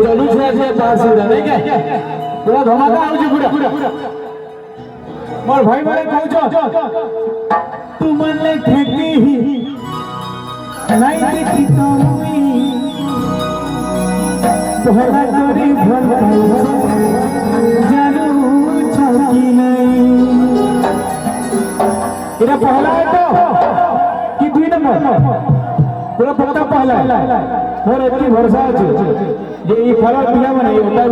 चलू छे जे पास नहीं के पूरा धमाका आउ जे पूरा मोर भाई मारे कहू तू मन ठेकी नहीं देखी तो पहला तोरी भल जानू छकी नहीं इरा पहला है तो कि दुई नंबर पूरा पक्का पहला है और एतकी भरोसा अछि जे ई फल पिया बने होता